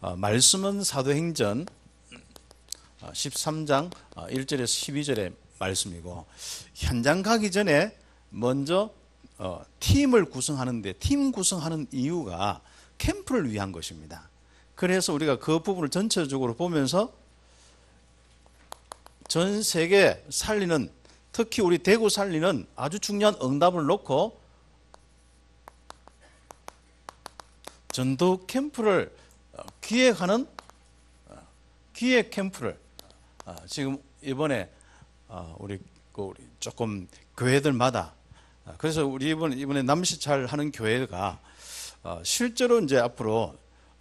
말씀은 사도행전 13장 1절에서 12절의 말씀이고, 현장 가기 전에 먼저 팀을 구성하는데, 팀 구성하는 이유가 캠프를 위한 것입니다. 그래서 우리가 그 부분을 전체적으로 보면서 전 세계 살리는, 특히 우리 대구 살리는 아주 중요한 응답을 놓고 전도 캠프를 기획하는 기획 캠프를 지금 이번에 우리 조금 교회들마다, 그래서 우리 이번에 남시찰 하는 교회가 실제로 이제 앞으로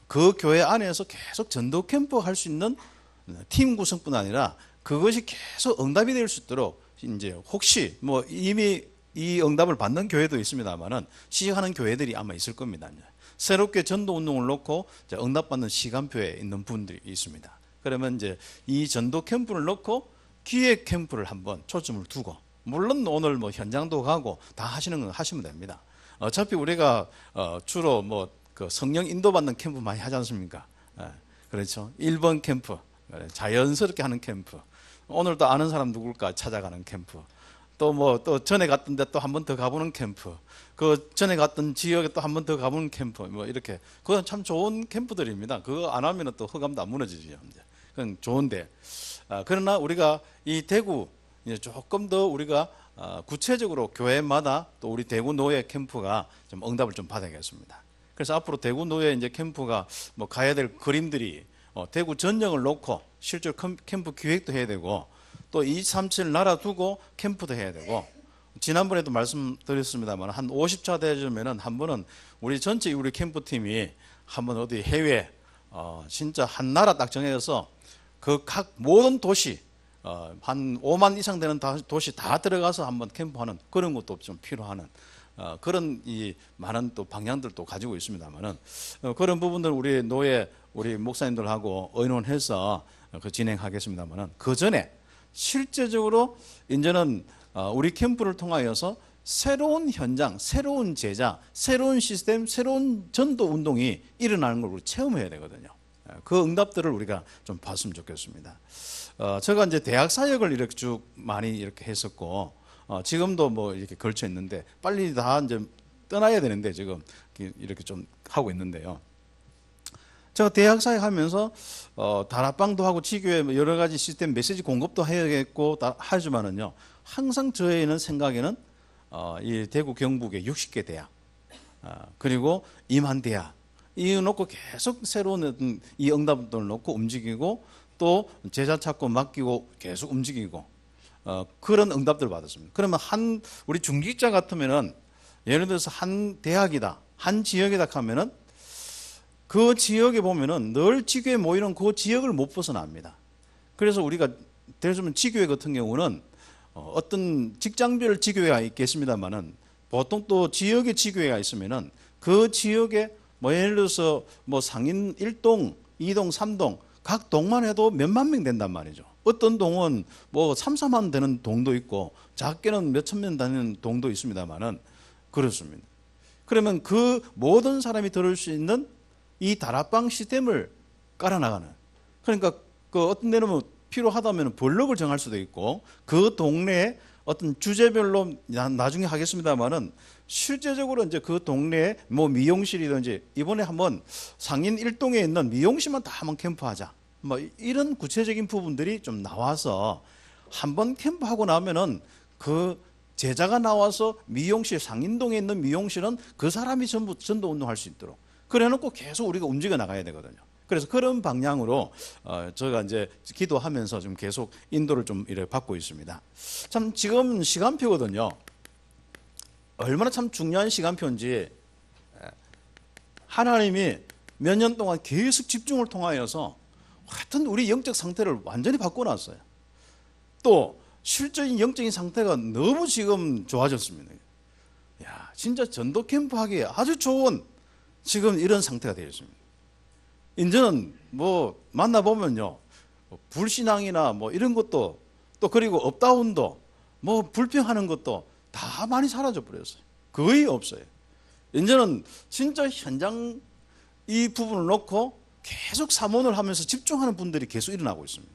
그 교회 안에서 계속 전도 캠프 할 수 있는 팀 구성뿐 아니라 그것이 계속 응답이 될 수 있도록, 이제 혹시 뭐 이미 이 응답을 받는 교회도 있습니다만은 시작하는 교회들이 아마 있을 겁니다. 새롭게 전도 운동을 놓고 응답받는 시간표에 있는 분들이 있습니다. 그러면 이제 이 전도 캠프를 놓고 기획 캠프를 한번 초점을 두고, 물론 오늘 뭐 현장도 가고 다 하시는 건 하시면 됩니다. 어차피 우리가 주로 뭐 그 성령 인도받는 캠프 많이 하지 않습니까? 그렇죠. 1번 캠프, 자연스럽게 하는 캠프. 오늘도 아는 사람 누굴까 찾아가는 캠프. 또 전에 갔던 데 또 한 번 더 가보는 캠프. 그 전에 갔던 지역에 또 한 번 더 가보는 캠프. 뭐 이렇게. 그건 참 좋은 캠프들입니다. 그거 안 하면 또 허감도 안 무너지죠. 그건 좋은데. 그러나 우리가 이 대구, 이제 조금 더 우리가 구체적으로 교회마다 또 우리 대구 노예 캠프가 좀 응답을 좀 받아야겠습니다. 그래서 앞으로 대구 노예 이제 캠프가 뭐 가야 될 그림들이 대구 전역을 놓고 실제로 캠프 기획도 해야 되고, 또 237 나라 두고 캠프도 해야 되고, 지난번에도 말씀드렸습니다만 한 50차 되면은 한 번은 우리 전체 우리 캠프팀이 한번 어디 해외 진짜 한 나라 딱 정해서 그 각 모든 도시 한 5만 이상 되는 도시 다 들어가서 한번 캠프하는 그런 것도 좀 필요하는 그런 이 많은 또 방향들도 가지고 있습니다만은 그런 부분들 우리 노예 우리 목사님들하고 의논해서 진행하겠습니다만은, 그 전에 실제적으로 이제는 우리 캠프를 통하여서 새로운 현장, 새로운 제자, 새로운 시스템, 새로운 전도 운동이 일어나는 걸 우리 체험해야 되거든요. 그 응답들을 우리가 좀 봤으면 좋겠습니다. 제가 이제 대학 사역을 이렇게 쭉 많이 이렇게 했었고, 지금도 뭐 이렇게 걸쳐 있는데 빨리 다 이제 떠나야 되는데 지금 이렇게 좀 하고 있는데요. 제가 대학 사역하면서 다락방도 하고 지교회 여러 가지 시스템 메시지 공급도 해야겠고 하지만은요, 항상 저희는 생각에는 이 대구 경북의 60개 대학 그리고 임한 대학 이 놓고 계속 새로운 이 응답들을 놓고 움직이고, 또 제자 찾고 맡기고 계속 움직이고 그런 응답들을 받았습니다. 그러면 우리 중직자 같으면은 예를 들어서 한 대학이다, 한 지역이다 하면은 그 지역에 보면은 늘 지교회 모이는 그 지역을 못 벗어납니다. 그래서 우리가 대부분 지교회 같은 경우는 어떤 직장별 지교회가 있겠습니다만은 보통 또 지역의 지교회가 있으면은 그 지역에 뭐 예를 들어서 뭐 상인 1동, 2동, 3동 각 동만 해도 몇만 명 된단 말이죠. 어떤 동은 뭐 3, 4만 되는 동도 있고 작게는 몇천 명 되는 동도 있습니다만은 그렇습니다. 그러면 그 모든 사람이 들을 수 있는 이 다락방 시스템을 깔아나가는, 그러니까 그 어떤 데는 뭐 필요하다면 블록을 정할 수도 있고 그 동네에 어떤 주제별로 나중에 하겠습니다만은 실제적으로 이제 그 동네에 뭐 미용실이든지 이번에 한번 상인 1동에 있는 미용실만 다 한번 캠프하자, 뭐 이런 구체적인 부분들이 좀 나와서 한번 캠프하고 나면은 그 제자가 나와서 미용실 상인동에 있는 미용실은 그 사람이 전부 전도 운동할 수 있도록 그래놓고 계속 우리가 움직여 나가야 되거든요. 그래서 그런 방향으로 저희가 이제 기도하면서 좀 계속 인도를 좀 이렇게 받고 있습니다. 참 지금 시간표거든요. 얼마나 참 중요한 시간표인지 하나님이 몇 년 동안 계속 집중을 통하여서 하여튼 우리 영적 상태를 완전히 바꿔놨어요. 또 실적인 영적인 상태가 너무 지금 좋아졌습니다. 야, 진짜 전도 캠프 하기에 아주 좋은 지금 이런 상태가 되어 있습니다. 이제는 뭐 만나보면요, 불신앙이나 뭐 이런 것도 또 그리고 업다운도 뭐 불평하는 것도 다 많이 사라져 버렸어요. 거의 없어요. 이제는 진짜 현장 이 부분을 놓고 계속 사모를 하면서 집중하는 분들이 계속 일어나고 있습니다.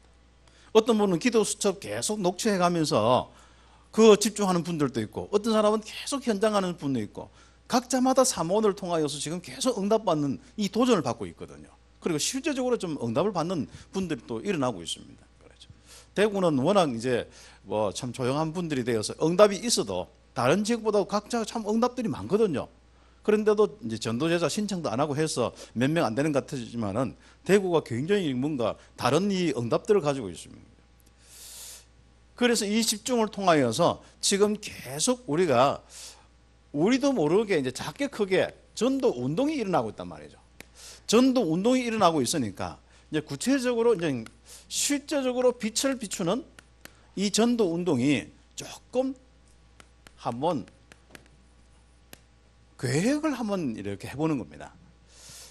어떤 분은 기도 수첩 계속 녹취해 가면서 그 집중하는 분들도 있고, 어떤 사람은 계속 현장하는 분도 있고, 각자마다 사모를 통하여서 지금 계속 응답받는 이 도전을 받고 있거든요. 그리고 실제적으로 좀 응답을 받는 분들이 또 일어나고 있습니다. 그렇죠. 대구는 워낙 이제 뭐 참 조용한 분들이 되어서 응답이 있어도 다른 지역보다 각자 참 응답들이 많거든요. 그런데도 이제 전도제자 신청도 안 하고 해서 몇 명 안 되는 것 같지만은 대구가 굉장히 뭔가 다른 이 응답들을 가지고 있습니다. 그래서 이 집중을 통하여서 지금 계속 우리도 모르게 이제 작게 크게 전도 운동이 일어나고 있단 말이죠. 전도 운동이 일어나고 있으니까 이제 구체적으로 이제 실제적으로 빛을 비추는 이 전도 운동이 조금 한번 계획을 한번 이렇게 해보는 겁니다.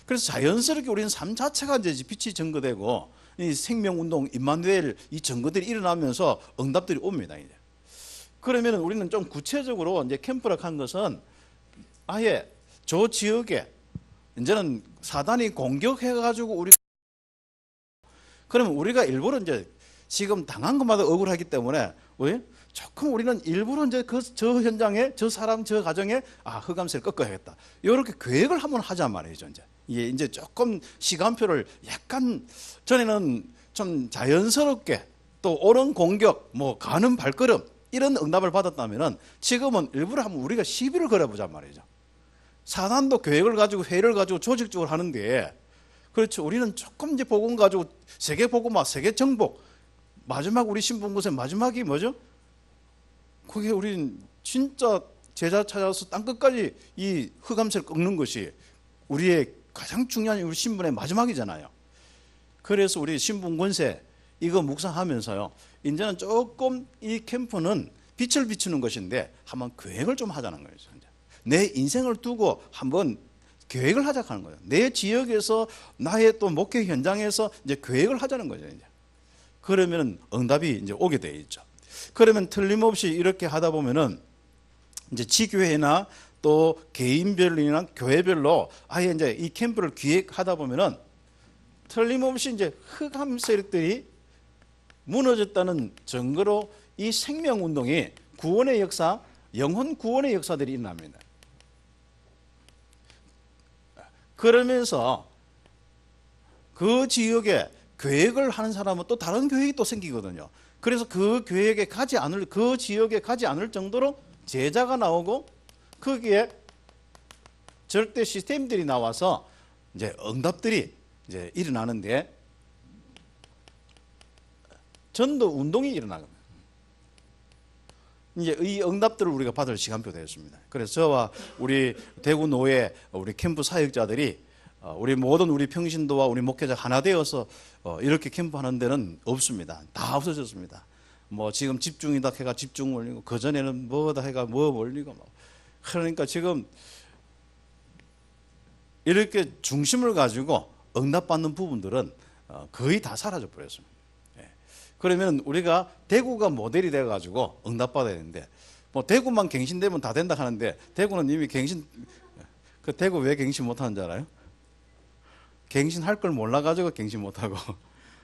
그래서 자연스럽게 우리는 삶 자체가 이제 빛이 증거되고 이 생명운동, 임마누엘 이 증거들이 일어나면서 응답들이 옵니다. 이제. 그러면 우리는 좀 구체적으로 이제 캠프를 한 것은 아예 저 지역에 이제는 사단이 공격해가지고 그러면 우리가 일부러 이제 지금 당한 것마다 억울하기 때문에 조금 우리는 일부러 이제 저 현장에 저 사람 저 가정에 흑암세를 꺾어야겠다. 이렇게 계획을 한번 하자 말이죠. 이제 조금 시간표를 약간 전에는 좀 자연스럽게 또 옳은 공격 뭐 가는 발걸음 이런 응답을 받았다면은 지금은 일부러 한번 우리가 시비를 걸어보자 말이죠. 사단도 계획을 가지고 회의를 가지고 조직적으로 하는데 그렇죠. 우리는 조금 이제 복음 가지고 세계 복음화, 세계 정복 마지막 우리 신분곳의 마지막이 뭐죠? 그게 우리는 진짜 제자 찾아서 땅끝까지 이 흑암세를 꺾는 것이 우리의 가장 중요한 우리 신분의 마지막이잖아요. 그래서 우리 신분 권세 이거 묵상하면서요. 이제는 조금 이 캠프는 빛을 비추는 것인데 한번 계획을 좀 하자는 거예요. 내 인생을 두고 한번 계획을 하자 하는 거예요. 내 지역에서 나의 또 목회 현장에서 이제 계획을 하자는 거죠. 이제. 그러면 응답이 이제 오게 돼 있죠. 그러면 틀림없이 이렇게 하다 보면은 이제 지교회나 또 개인별이나 교회별로 아예 이제 이 캠프를 기획하다 보면은 틀림없이 이제 흑암 세력들이 무너졌다는 증거로 이 생명운동이 구원의 역사, 영혼 구원의 역사들이 일어납니다. 그러면서 그 지역에 계획을 하는 사람은 또 다른 계획이 또 생기거든요. 그래서 그 계획에 가지 않을, 그 지역에 가지 않을 정도로 제자가 나오고 거기에 절대 시스템들이 나와서 이제 응답들이 이제 일어나는데 전도 운동이 일어나거든요. 이제 이 응답들을 우리가 받을 시간표 되었습니다. 그래서 저와 우리 대구 노회 우리 캠프 사역자들이 우리 모든 우리 평신도와 우리 목회자 하나 되어서 이렇게 캠프하는 데는 없습니다. 다 없어졌습니다. 뭐 지금 집중이다 해가 집중 올리고 그 전에는 뭐다 해가 뭐 올리고 그러니까 지금 이렇게 중심을 가지고 응답받는 부분들은 거의 다 사라져 버렸습니다. 그러면 우리가 대구가 모델이 돼가지고 응답받아야 되는데 뭐 대구만 갱신되면 다 된다 하는데 대구는 이미 그 대구 왜 갱신 못하는 줄 알아요? 갱신할 걸 몰라가지고 갱신 못하고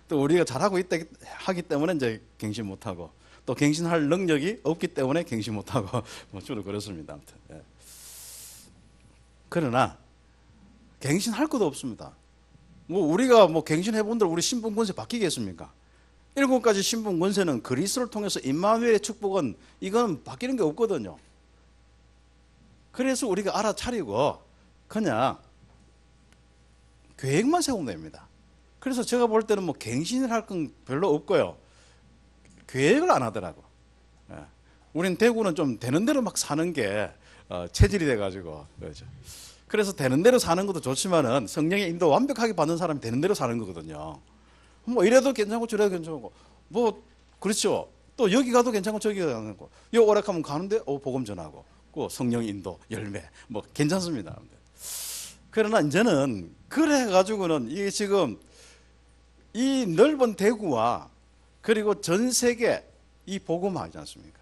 또 우리가 잘하고 있다 하기 때문에 이제 갱신 못하고 또 갱신할 능력이 없기 때문에 갱신 못하고 뭐 주로 그렇습니다. 아무튼. 예. 그러나 갱신할 것도 없습니다. 뭐 우리가 뭐 갱신해본들 우리 신분 권세 바뀌겠습니까? 7가지 신분 권세는 그리스도를 통해서 임마누엘의 축복은 이건 바뀌는 게 없거든요. 그래서 우리가 알아차리고 그냥 계획만 세우면 됩니다. 그래서 제가 볼 때는 뭐 갱신을 할 건 별로 없고요. 계획을 안 하더라고. 우린 대구는 좀 되는 대로 막 사는 게 체질이 돼가지고 그렇죠. 그래서 되는 대로 사는 것도 좋지만은 성령의 인도 완벽하게 받는 사람이 되는 대로 사는 거거든요. 뭐 이래도 괜찮고 저래도 괜찮고 뭐 그렇죠. 또 여기 가도 괜찮고 저기 가도 괜찮고 여기 오락하면 가는데 복음 전하고 성령 인도 열매 뭐 괜찮습니다. 그러나 이제는 그래 가지고는 이게 지금 이 넓은 대구와 그리고 전 세계 이 복음화하지 않습니까?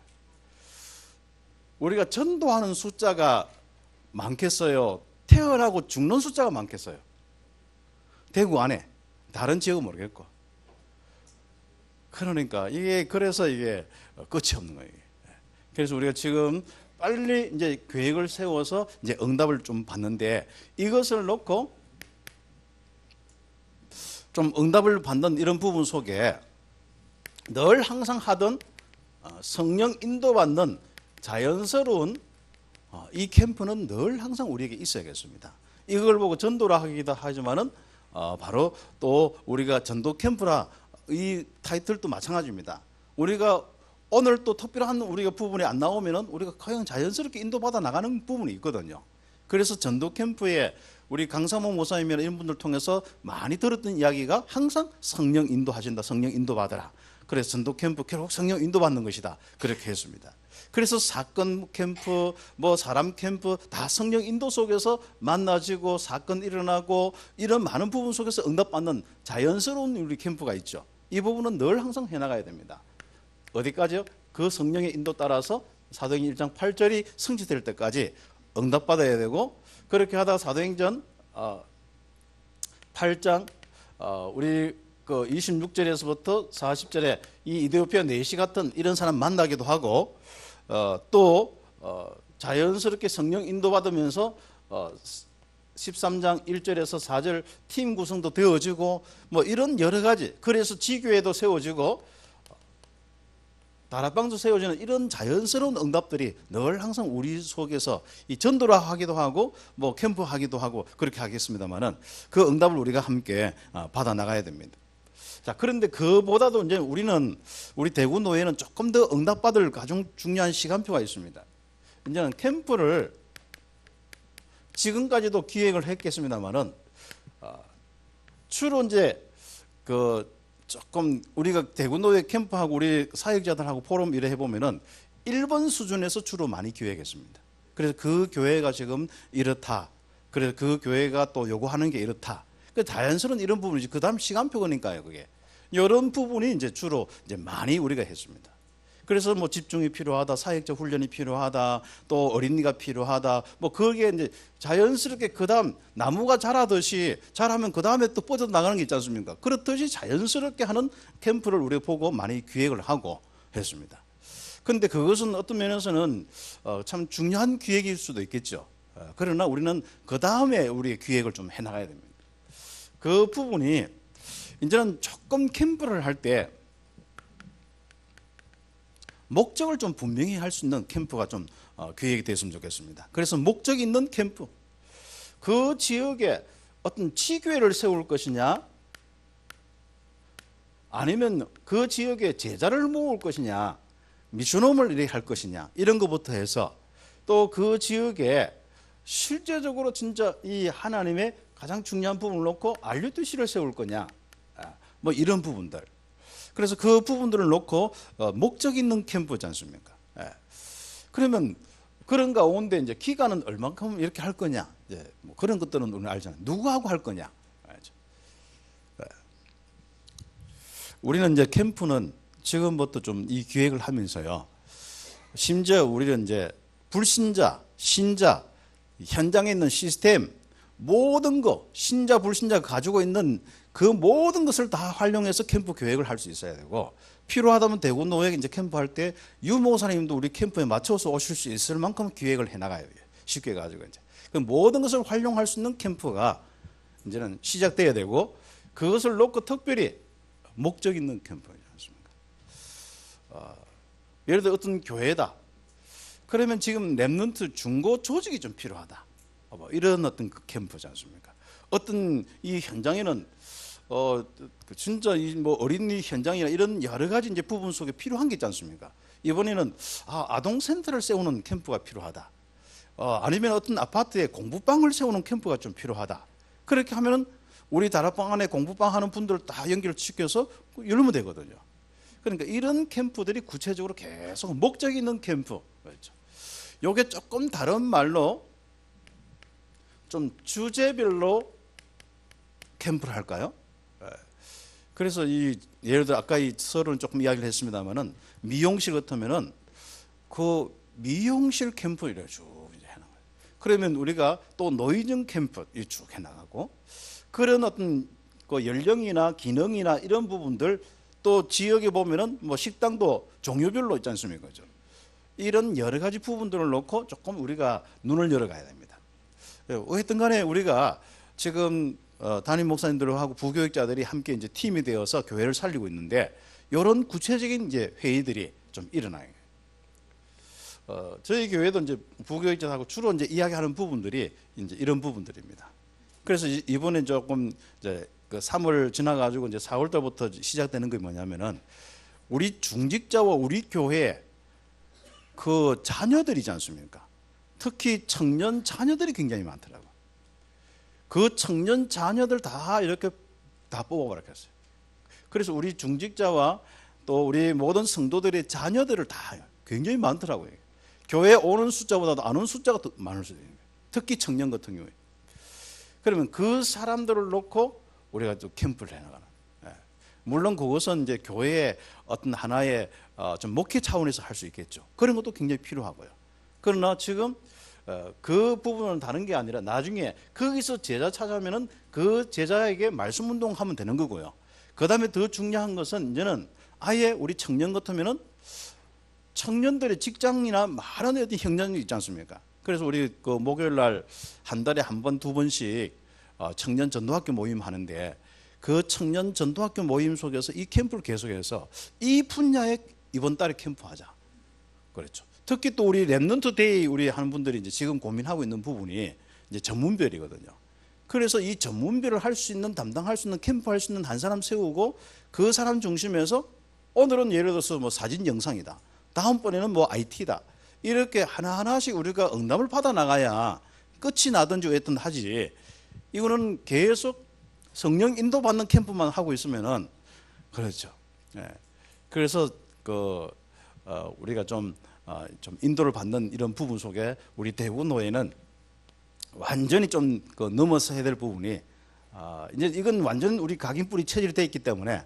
우리가 전도하는 숫자가 많겠어요? 태어나고 죽는 숫자가 많겠어요? 대구 안에, 다른 지역은 모르겠고. 그러니까 그래서 이게 끝이 없는 거예요. 그래서 우리가 지금 빨리 이제 계획을 세워서 이제 응답을 좀 받는데, 이것을 놓고 좀 응답을 받는 이런 부분 속에 늘 항상 하던 성령 인도받는 자연스러운 이 캠프는 늘 항상 우리에게 있어야겠습니다. 이걸 보고 전도라 하기도 하지만은 바로 또 우리가 전도 캠프라 이 타이틀도 마찬가지입니다. 우리가 오늘 또 특별한 우리가 부분이 안 나오면은 우리가 그냥 자연스럽게 인도받아 나가는 부분이 있거든요. 그래서 전도 캠프에 우리 강사모 목사님이나 이런 분들 통해서 많이 들었던 이야기가 항상 성령 인도하신다, 성령 인도받아라. 그래서 전도 캠프 결국 성령 인도받는 것이다, 그렇게 했습니다. 그래서 사건 캠프, 뭐 사람 캠프 다 성령 인도 속에서 만나지고 사건 일어나고 이런 많은 부분 속에서 응답받는 자연스러운 우리 캠프가 있죠. 이 부분은 늘 항상 해나가야 됩니다. 어디까지요? 그 성령의 인도 따라서 사도행전 1장 8절이 성취될 때까지 응답받아야 되고, 그렇게 하다가 사도행전 8장 우리 그 26절에서부터 40절에 이 이디오피아 내시 같은 이런 사람 만나기도 하고, 또 자연스럽게 성령 인도받으면서 13장 1절에서 4절 팀 구성도 되어지고, 뭐 이런 여러 가지, 그래서 지교회도 세워지고 다락방도 세워지는 이런 자연스러운 응답들이 늘 항상 우리 속에서 이 전도라 하기도 하고 뭐 캠프 하기도 하고 그렇게 하겠습니다만은, 그 응답을 우리가 함께 받아 나가야 됩니다. 자, 그런데 그보다도 이제 우리 대구 노회는 조금 더 응답받을 가장 중요한 시간표가 있습니다. 이제는 캠프를 지금까지도 기획을 했겠습니다만은, 주로 이제 조금 우리가 대구 노회 캠프하고 우리 사역자들하고 포럼 이래 해보면은 1번 수준에서 주로 많이 기획했습니다. 그래서 그 교회가 지금 이렇다, 그래서 그 교회가 또 요구하는 게 이렇다, 그 자연스러운 이런 부분이지. 그 다음 시간표니까요. 그게 이런 부분이 이제 주로 이제 많이 우리가 했습니다. 그래서 뭐 집중이 필요하다, 사역적 훈련이 필요하다, 또 어린이가 필요하다, 뭐 거기에 이제 자연스럽게 그 다음 나무가 자라듯이 자라면 그 다음에 또 뻗어 나가는 게 있지 않습니까? 그렇듯이 자연스럽게 하는 캠프를 우리가 보고 많이 기획을 하고 했습니다. 그런데 그것은 어떤 면에서는 참 중요한 기획일 수도 있겠죠. 그러나 우리는 그 다음에 우리 기획을 좀 해나가야 됩니다. 그 부분이 이제는 조금 캠프를 할 때 목적을 좀 분명히 할 수 있는 캠프가 좀 기획이 됐으면 좋겠습니다. 그래서 목적이 있는 캠프, 그 지역에 어떤 지교회를 세울 것이냐, 아니면 그 지역에 제자를 모을 것이냐, 미션홈을 이렇게 할 것이냐, 이런 것부터 해서 또 그 지역에 실제적으로 진짜 이 하나님의 가장 중요한 부분을 놓고 RUTC를 세울 거냐, 뭐 이런 부분들. 그래서 그 부분들을 놓고 목적 있는 캠프지 않습니까? 그러면 그런 가운데 이제 기간은 얼만큼 이렇게 할 거냐, 뭐 그런 것들은 우리는 알잖아요. 누구하고 할 거냐. 우리는 이제 캠프는 지금부터 좀 이 기획을 하면서요, 심지어 우리는 이제 불신자, 신자, 현장에 있는 시스템, 모든 거, 신자, 불신자가 가지고 있는 그 모든 것을 다 활용해서 캠프 계획을 할 수 있어야 되고, 필요하다면 대구 노회 이제 캠프 할 때 유 목사님도 우리 캠프에 맞춰서 오실 수 있을 만큼 기획을 해나가요. 쉽게 가지고 이제 그 모든 것을 활용할 수 있는 캠프가 이제는 시작돼야 되고, 그것을 놓고 특별히 목적 있는 캠프이지 않습니까? 예를 들어 어떤 교회다. 그러면 지금 랩런트 중고 조직이 좀 필요하다. 뭐 이런 어떤 그 캠프지 않습니까? 어떤 이 현장에는 진짜 이 뭐 어린이 현장이나 이런 여러 가지 이제 부분 속에 필요한 게 있지 않습니까? 이번에는 아동 센터를 세우는 캠프가 필요하다. 아니면 어떤 아파트에 공부방을 세우는 캠프가 좀 필요하다. 그렇게 하면은 우리 다락방 안에 공부방 하는 분들 다 연결시켜서 열면 되거든요. 그러니까 이런 캠프들이 구체적으로 계속 목적 있는 캠프. 그렇죠. 요게 조금 다른 말로 좀 주제별로 캠프를 할까요? 그래서 예를 들어 아까 이 서론은 조금 이야기를 했습니다만은, 미용실 같으면은 그 미용실 캠프를 쭉 이제 해나가요. 그러면 우리가 또 노인정 캠프 쭉 해나가고, 그런 어떤 그 연령이나 기능이나 이런 부분들, 또 지역에 보면은 뭐 식당도 종류별로 있지 않습니까? 그죠? 이런 여러 가지 부분들을 놓고 조금 우리가 눈을 열어가야 됩니다. 어쨌든 간에 우리가 지금 담임 목사님들하고 부교육자들이 함께 이제 팀이 되어서 교회를 살리고 있는데, 이런 구체적인 이제 회의들이 좀 일어나요. 저희 교회도 이제 부교육자하고 주로 이제 이야기하는 부분들이 이제 이런 부분들입니다. 그래서 이번에 조금 이제 그 3월 지나가지고 이제 4월 달부터 시작되는 게 뭐냐면은, 우리 중직자와 우리 교회 그 자녀들이지 않습니까? 특히 청년 자녀들이 굉장히 많더라고요. 그 청년 자녀들 다 이렇게 다 뽑아버렸어요. 그래서 우리 중직자와 또 우리 모든 성도들의 자녀들을 다 굉장히 많더라고요. 교회에 오는 숫자보다도 안 오는 숫자가 더 많을 수도 있는 거예요. 특히 청년 같은 경우에. 그러면 그 사람들을 놓고 우리가 또 캠프를 해나가는. 물론 그것은 이제 교회의 어떤 하나의 좀 목회 차원에서 할 수 있겠죠. 그런 것도 굉장히 필요하고요. 그러나 지금 그 부분은 다른 게 아니라, 나중에 거기서 제자 찾아오면은 그 제자에게 말씀 운동하면 되는 거고요. 그 다음에 더 중요한 것은, 이제는 아예 우리 청년 같으면은 청년들의 직장이나 많은 어떤 형량이 있지 않습니까? 그래서 우리 그 목요일 날 한 달에 한 번, 두 번씩 청년 전도학교 모임 하는데, 그 청년 전도학교 모임 속에서 이 캠프를 계속해서 이 분야에 이번 달에 캠프하자. 그렇죠. 특히 또 우리 랩넌트 데이 우리 하는 분들이 이제 지금 고민하고 있는 부분이 이제 전문별이거든요. 그래서 이 전문별을 할 수 있는, 담당할 수 있는, 캠프 할 수 있는 한 사람 세우고, 그 사람 중심에서 오늘은 예를 들어서 뭐 사진 영상이다, 다음번에는 뭐 IT다, 이렇게 하나하나씩 우리가 응답을 받아 나가야 끝이 나든지 어쨌든 하지, 이거는 계속 성령 인도받는 캠프만 하고 있으면은, 그렇죠. 예. 그래서 우리가 좀 인도를 받는 이런 부분 속에 우리 대구노회는 완전히 좀 넘어서 해야 될 부분이, 이제 이건 완전 우리 각인뿌리 체질이 되어 있기 때문에,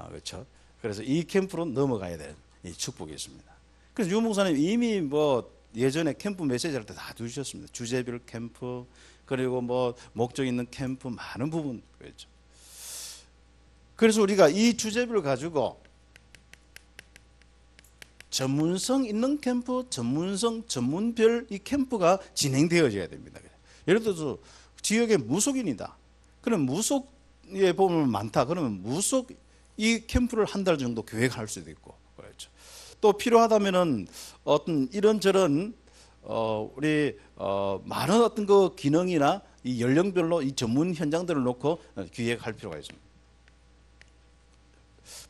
그렇죠. 그래서 이 캠프로 넘어가야 될 이 축복이 있습니다. 그래서 유 목사님 이미 뭐 예전에 캠프 메시지를 다 두셨습니다. 주제별 캠프, 그리고 뭐 목적 있는 캠프, 많은 부분. 그렇죠. 그래서 우리가 이 주제별을 가지고 전문성 있는 캠프, 전문별 이 캠프가 진행되어져야 됩니다. 예를 들어서 지역에 무속인이다. 그럼 무속에 보면 많다. 그러면 무속 이 캠프를 한 달 정도 계획할 수도 있고, 그렇죠. 또 필요하다면은 어떤 이런저런 우리 많은 어떤 그 기능이나 이 연령별로 이 전문 현장들을 놓고 기획할 필요가 있습니다.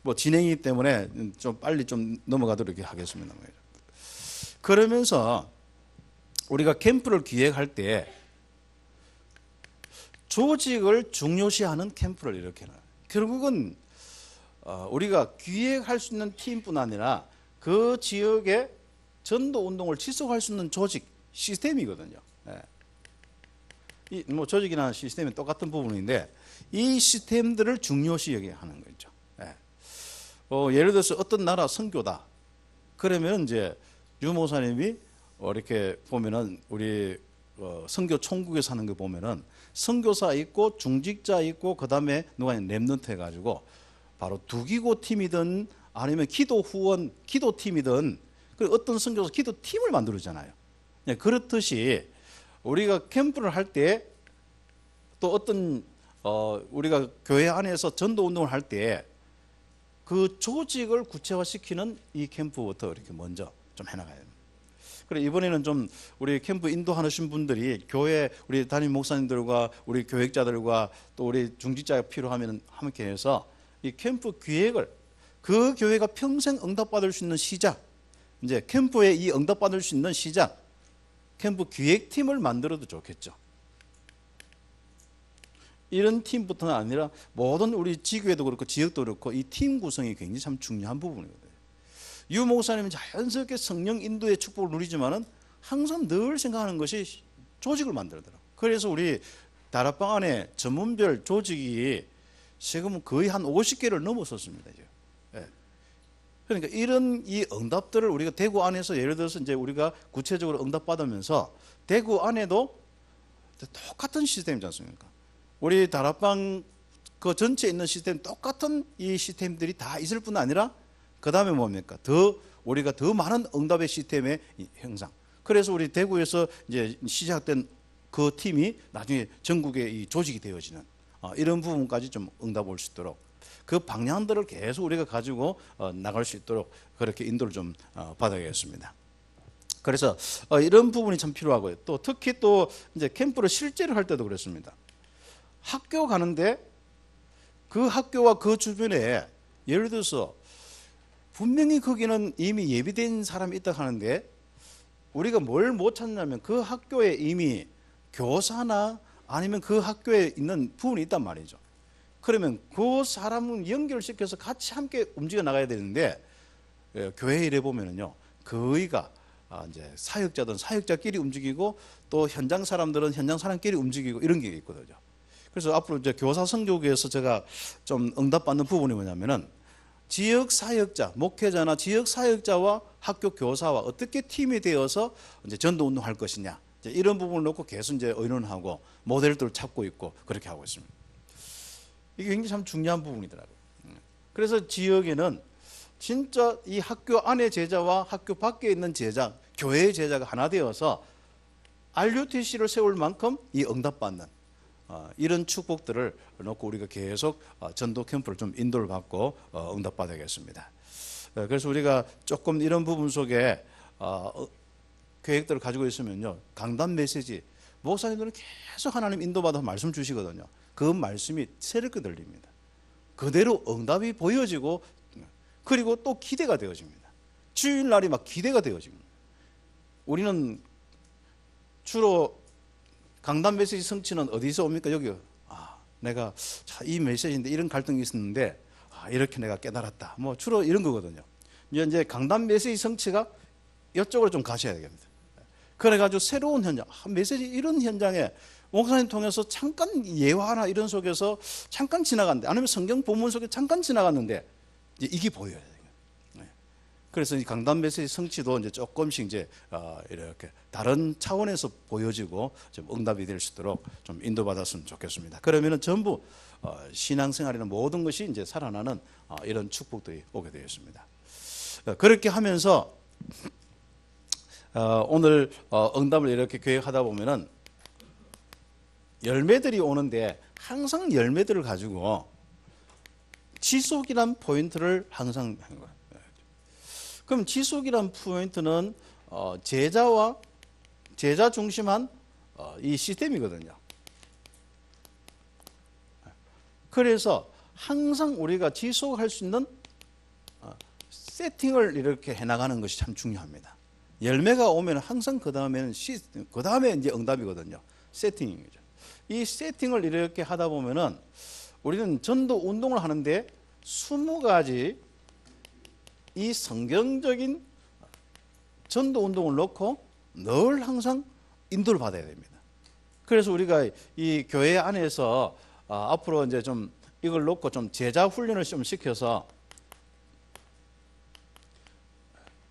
뭐 진행이기 때문에 좀 빨리 좀 넘어가도록 하겠습니다. 그러면서 우리가 캠프를 기획할 때 조직을 중요시하는 캠프를 이렇게 해놔요. 결국은 우리가 기획할 수 있는 팀뿐 아니라 그 지역의 전도 운동을 지속할 수 있는 조직, 시스템이거든요. 뭐 조직이나 시스템은 똑같은 부분인데, 이 시스템들을 중요시 여기게 하는 거죠. 예를 들어서 어떤 나라 선교다. 그러면 이제 유 목사님이 이렇게 보면은 우리 선교 총국에 사는 거 보면은 선교사 있고 중직자 있고, 그 다음에 누가 랩넌트 해가지고 바로 두기고 팀이든 아니면 기도 후원, 기도 팀이든, 어떤 선교사 기도 팀을 만들잖아요. 그렇듯이 우리가 캠프를 할 때, 또 어떤 우리가 교회 안에서 전도 운동을 할 때 그 조직을 구체화시키는 이 캠프부터 이렇게 먼저 좀 해나가야 됩니다. 그래, 이번에는 좀 우리 캠프 인도하신 분들이 교회 우리 담임 목사님들과 우리 교육자들과 또 우리 중직자가 필요하면 함께 해서 이 캠프 기획을, 그 교회가 평생 응답받을 수 있는 시작, 이제 캠프에 이 응답받을 수 있는 시작, 캠프 기획팀을 만들어도 좋겠죠. 이런 팀부터는 아니라 모든 우리 지교회도 그렇고 지역도 그렇고 이 팀 구성이 굉장히 참 중요한 부분이거든요. 유 목사님은 자연스럽게 성령 인도의 축복을 누리지만은 항상 늘 생각하는 것이 조직을 만들더라고요. 그래서 우리 다락방 안에 전문별 조직이 지금은 거의 한 50개를 넘었었습니다. 그러니까 이런 이 응답들을 우리가 대구 안에서, 예를 들어서 이제 우리가 구체적으로 응답받으면서 대구 안에도 똑같은 시스템이지 않습니까? 우리 다락방 그 전체에 있는 시스템 똑같은 이 시스템들이 다 있을 뿐 아니라 그 다음에 뭡니까? 우리가 더 많은 응답의 시스템의 형상. 그래서 우리 대구에서 이제 시작된 그 팀이 나중에 전국에 이 조직이 되어지는 이런 부분까지 좀 응답 올 수 있도록 그 방향들을 계속 우리가 가지고 나갈 수 있도록 그렇게 인도를 좀 받아야겠습니다. 그래서 이런 부분이 참 필요하고요. 또 특히 또 이제 캠프를 실제로 할 때도 그렇습니다. 학교 가는데 그 학교와 그 주변에 예를 들어서 분명히 거기는 이미 예비된 사람이 있다 하는데 우리가 뭘 못 찾냐면 그 학교에 이미 교사나 아니면 그 학교에 있는 부분이 있단 말이죠. 그러면 그 사람을 연결시켜서 같이 함께 움직여 나가야 되는데 교회 일에 보면은요 거의가 이제 사역자든 사역자끼리 움직이고 또 현장 사람들은 현장 사람끼리 움직이고 이런 게 있거든요. 그래서 앞으로 이제 교사 성교구에서 제가 좀 응답받는 부분이 뭐냐면은 지역 사역자, 목회자나 지역 사역자와 학교 교사와 어떻게 팀이 되어서 이제 전도 운동할 것이냐 이제 이런 부분을 놓고 계속 이제 의논하고 모델들을 찾고 있고 그렇게 하고 있습니다. 이게 굉장히 참 중요한 부분이더라고요. 그래서 지역에는 진짜 이 학교 안의 제자와 학교 밖에 있는 제자, 교회의 제자가 하나 되어서 RUTC를 세울 만큼 이 응답받는 이런 축복들을 놓고 우리가 계속 전도 캠프를 좀 인도를 받고 응답받아야겠습니다. 그래서 우리가 조금 이런 부분 속에 계획들을 가지고 있으면요 강단 메시지 목사님들은 계속 하나님 인도받아서 말씀 주시거든요. 그 말씀이 새롭게 들립니다. 그대로 응답이 보여지고 그리고 또 기대가 되어집니다. 주일날이 막 기대가 되어집니다. 우리는 주로 강단 메시지 성취는 어디서 옵니까? 여기 내가 이 메시지인데 이런 갈등이 있었는데 이렇게 내가 깨달았다. 뭐 주로 이런 거거든요. 이제 강단 메시지 성취가 이쪽으로 좀 가셔야 되겠습니다. 그래가지고 새로운 현장, 메시지 이런 현장에 목사님 통해서 잠깐 예화나 이런 속에서 잠깐 지나갔는데 아니면 성경 본문 속에 잠깐 지나갔는데 이제 이게 보여야 돼요. 그래서 이 강단 메시지 성취도 이제 조금씩 이제 이렇게 다른 차원에서 보여지고 좀 응답이 될 수 있도록 좀 인도받았으면 좋겠습니다. 그러면은 전부 신앙생활이나 모든 것이 이제 살아나는 이런 축복들이 오게 되었습니다. 그렇게 하면서 오늘 응답을 이렇게 계획하다 보면은 열매들이 오는데 항상 열매들을 가지고 지속이란 포인트를 항상 하는 거예요. 그럼 지속이란 포인트는 제자와 제자 중심한 이 시스템이거든요. 그래서 항상 우리가 지속할 수 있는 세팅을 이렇게 해나가는 것이 참 중요합니다. 열매가 오면 항상 그 다음에는 그 다음에 이제 응답이거든요. 세팅이죠. 이 세팅을 이렇게 하다 보면은 우리는 전도 운동을 하는데 20가지 이 성경적인 전도 운동을 놓고 늘 항상 인도를 받아야 됩니다. 그래서 우리가 이 교회 안에서 앞으로 이제 좀 이걸 놓고 좀 제자 훈련을 좀 시켜서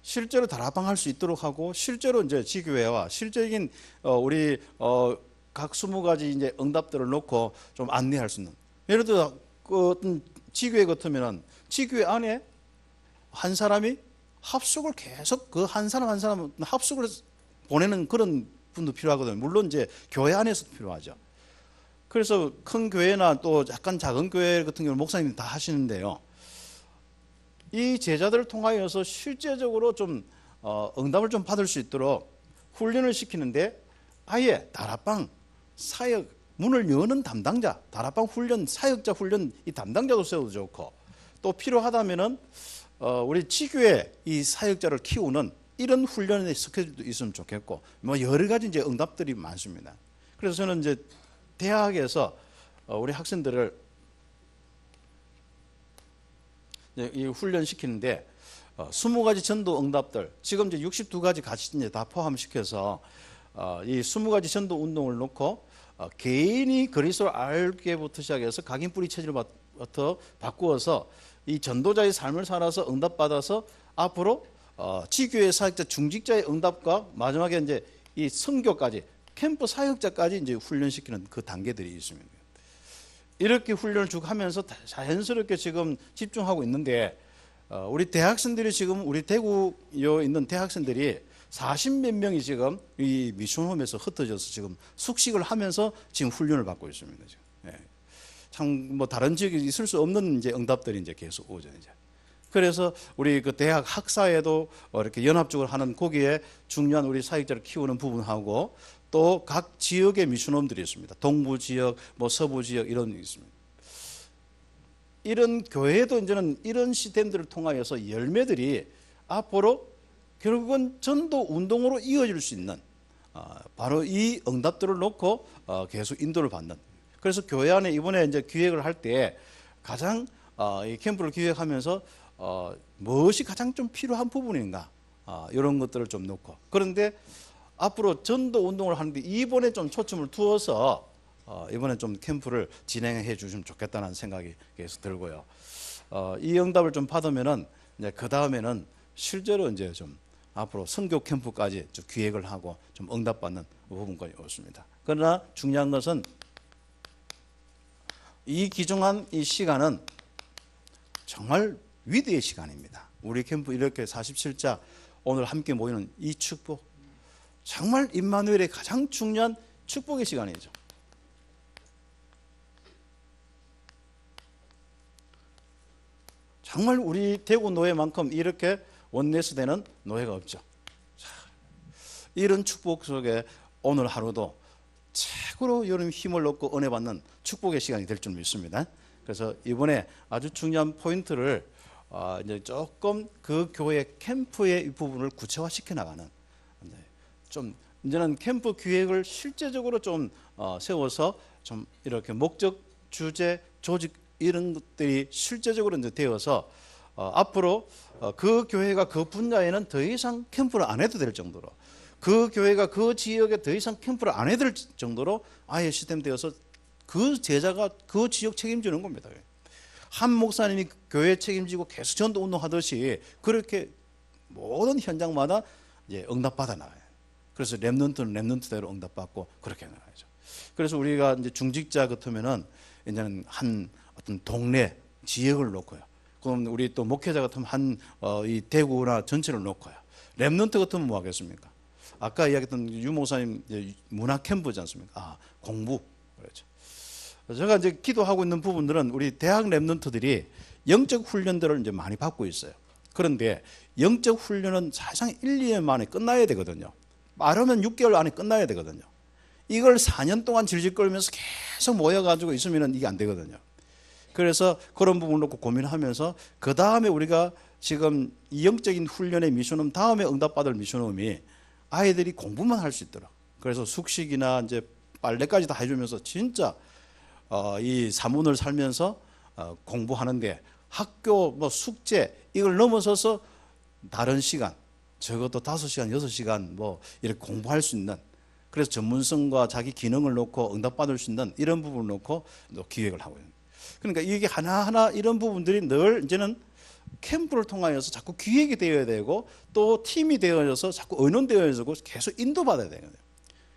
실제로 다락방할 수 있도록 하고 실제로 이제 지교회와 실제적인 우리 각 20가지 이제 응답들을 놓고 좀 안내할 수 있는 예를 들어 어떤 지교회 같으면은 지교회 안에 한 사람이 합숙을 계속 그 한 사람 한 사람 합숙을 보내는 그런 분도 필요하거든요. 물론 이제 교회 안에서도 필요하죠. 그래서 큰 교회나 또 약간 작은 교회 같은 경우는 목사님이 다 하시는데요. 이 제자들을 통하여서 실제적으로 좀 응답을 좀 받을 수 있도록 훈련을 시키는데 아예 다락방 사역 문을 여는 담당자, 다락방 훈련 사역자 훈련 이 담당자도 세워도 좋고 또 필요하다면은 우리 지교회 이 사역자를 키우는 이런 훈련의 스케줄도 있으면 좋겠고 뭐 여러 가지 이제 응답들이 많습니다. 그래서 저는 이제 대학에서 우리 학생들을 이 훈련 시키는데 20가지 전도 응답들 지금 이제 62가지 같이 이제 다 포함시켜서 이 20가지 전도 운동을 놓고 개인이 그리스도를 알게부터 시작해서 각인 뿌리 체질부터 바꾸어서 이 전도자의 삶을 살아서 응답받아서 앞으로 지교회 사역자 중직자의 응답과 마지막에 이제 이 선교까지 캠프 사역자까지 이제 훈련시키는 그 단계들이 있습니다. 이렇게 훈련을 쭉 하면서 자연스럽게 지금 집중하고 있는데, 우리 대학생들이 지금 우리 대구에 있는 대학생들이 40몇 명이 지금 이 미션홈에서 흩어져서 지금 숙식을 하면서 지금 훈련을 받고 있습니다. 지금. 예. 참 뭐 다른 지역에 있을 수 없는 이제 응답들이 이제 계속 오죠. 이제. 그래서 우리 그 대학 학사에도 이렇게 연합적으로 하는 거기에 중요한 우리 사역자를 키우는 부분하고 또 각 지역의 미션홈들이 있습니다. 동부 지역, 뭐 서부 지역 이런 게 있습니다. 이런 교회도 이제는 이런 시스템들을 통하여서 열매들이 앞으로 결국은 전도 운동으로 이어질 수 있는 바로 이 응답들을 놓고 계속 인도를 받는. 그래서 교회 안에 이번에 이제 기획을 할 때 가장 이 캠프를 기획하면서 무엇이 가장 좀 필요한 부분인가 이런 것들을 좀 놓고, 그런데 앞으로 전도 운동을 하는데 이번에 좀 초점을 두어서 이번에 좀 캠프를 진행해 주시면 좋겠다는 생각이 계속 들고요. 이 응답을 좀 받으면은 이제 그 다음에는 실제로 이제 좀 앞으로 선교 캠프까지 좀 기획을 하고 좀 응답받는 부분까지 없습니다. 그러나 중요한 것은 이 귀중한 이 시간은 정말 위대의 시간입니다. 우리 캠프 이렇게 47자 오늘 함께 모이는 이 축복, 정말 임마누엘의 가장 중요한 축복의 시간이죠. 정말 우리 대구 노예만큼 이렇게 원내스 되는 노예가 없죠. 자, 이런 축복 속에 오늘 하루도 최고로 여러분 힘을 얻고 은혜 받는 축복의 시간이 될 줄 믿습니다. 그래서 이번에 아주 중요한 포인트를 이제 조금 그 교회 캠프의 이 부분을 구체화시켜 나가는, 좀 이제는 캠프 기획을 실제적으로 좀 세워서 좀 이렇게 목적, 주제, 조직 이런 것들이 실제적으로 이제 되어서 앞으로 그 교회가 그 분야에는 더 이상 캠프를 안 해도 될 정도로, 그 교회가 그 지역에 더 이상 캠프를 안 해도 될 정도로 아예 시스템 되어서 그 제자가 그 지역 책임지는 겁니다. 한 목사님이 교회 책임지고 계속 전도 운동하듯이 그렇게 모든 현장마다 이제 응답받아 나가요. 그래서 렘넌트는 렘넌트대로 응답받고 그렇게 나가죠. 그래서 우리가 이제 중직자 같으면은 이제는 한 어떤 동네 지역을 놓고요. 그럼 우리 또 목회자 같으면 이 대구나 전체를 놓고요. 렘넌트 같으면 뭐 하겠습니까? 아까 이야기했던 유 목사님 문화 캠프지 않습니까? 공부 그렇죠. 제가 이제 기도하고 있는 부분들은 우리 대학 렘넌트들이 영적 훈련들을 이제 많이 받고 있어요. 그런데 영적 훈련은 사실상 1, 2년 만에 끝나야 되거든요. 빠르면 6개월 안에 끝나야 되거든요. 이걸 4년 동안 질질 끌면서 계속 모여가지고 있으면 이게 안 되거든요. 그래서 그런 부분을 놓고 고민하면서 그 다음에 우리가 지금 이 영적인 훈련의 미션홈 다음에 응답받을 미션홈이 아이들이 공부만 할 수 있도록, 그래서 숙식이나 이제 빨래까지 다 해주면서 진짜 이 사문을 살면서 공부하는데 학교 뭐 숙제 이걸 넘어서서 다른 시간, 적어도 5시간, 6시간 뭐 이렇게 공부할 수 있는, 그래서 전문성과 자기 기능을 놓고 응답받을 수 있는 이런 부분을 놓고 기획을 하고 있는. 그러니까 이게 하나하나 이런 부분들이 늘 이제는 캠프를 통하여서 자꾸 기획이 되어야 되고 또 팀이 되어져서 자꾸 의논되어져서 계속 인도받아야 되거든요.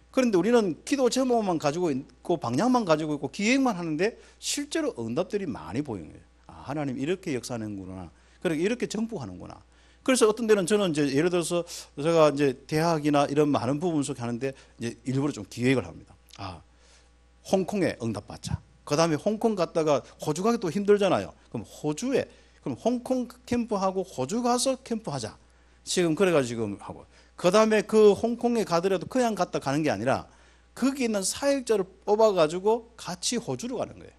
그런데 우리는 기도 제목만 가지고 있고 방향만 가지고 있고 기획만 하는데 실제로 응답들이 많이 보이는 거예요. 하나님 이렇게 역사하는구나. 그렇게 이렇게 정복하는구나. 그래서 어떤 데는 저는 이제 예를 들어서 제가 이제 대학이나 이런 많은 부분 속에 하는데 이제 일부러 좀 기획을 합니다. 홍콩에 응답받자. 그 다음에 홍콩 갔다가 호주 가기 또 힘들잖아요. 그럼 그럼 홍콩 캠프하고 호주 가서 캠프하자. 지금 그래가지고 지금 하고. 그 다음에 그 홍콩에 가더라도 그냥 갔다 가는 게 아니라 거기 있는 사역자를 뽑아가지고 같이 호주로 가는 거예요.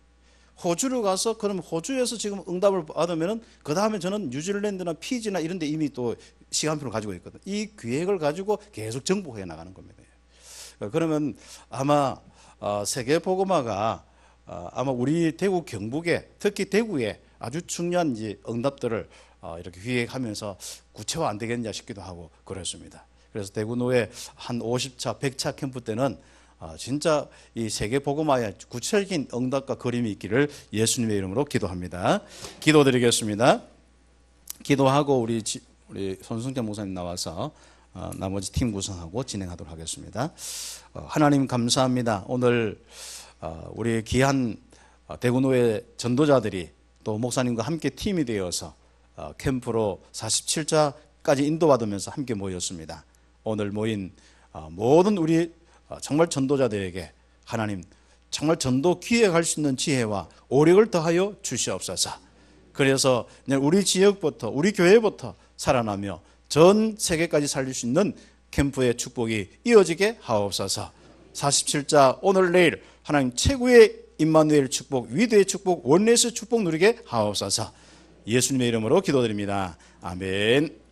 호주로 가서 그럼 호주에서 지금 응답을 받으면은 그 다음에 저는 뉴질랜드나 피지나 이런 데 이미 또 시간표를 가지고 있거든요. 이 기획을 가지고 계속 정복해 나가는 겁니다. 그러면 아마 세계 복음화가 아마 우리 대구 경북에, 특히 대구에 아주 중요한 이제 응답들을 이렇게 기획하면서 구체화 안 되겠냐 싶기도 하고 그렇습니다. 그래서 대구 노회 한 50차, 100차 캠프 때는 진짜 이 세계 복음화의 구체적인 응답과 그림이 있기를 예수님의 이름으로 기도합니다. 기도드리겠습니다. 기도하고 우리 손승태 목사님 나와서 나머지 팀 구성하고 진행하도록 하겠습니다. 하나님 감사합니다. 오늘 우리 귀한 대구노회 전도자들이 또 목사님과 함께 팀이 되어서 캠프로 47자까지 인도받으면서 함께 모였습니다. 오늘 모인 모든 우리 정말 전도자들에게 하나님 정말 전도 기획할 수 있는 지혜와 오력을 더하여 주시옵소서. 그래서 우리 지역부터 우리 교회부터 살아나며 전 세계까지 살릴 수 있는 캠프의 축복이 이어지게 하옵소서. 47자 오늘 내일 하나님 최고의 임마누엘 축복, 위대의 축복, 원내스 축복 누리게 하옵소서. 예수님의 이름으로 기도드립니다. 아멘.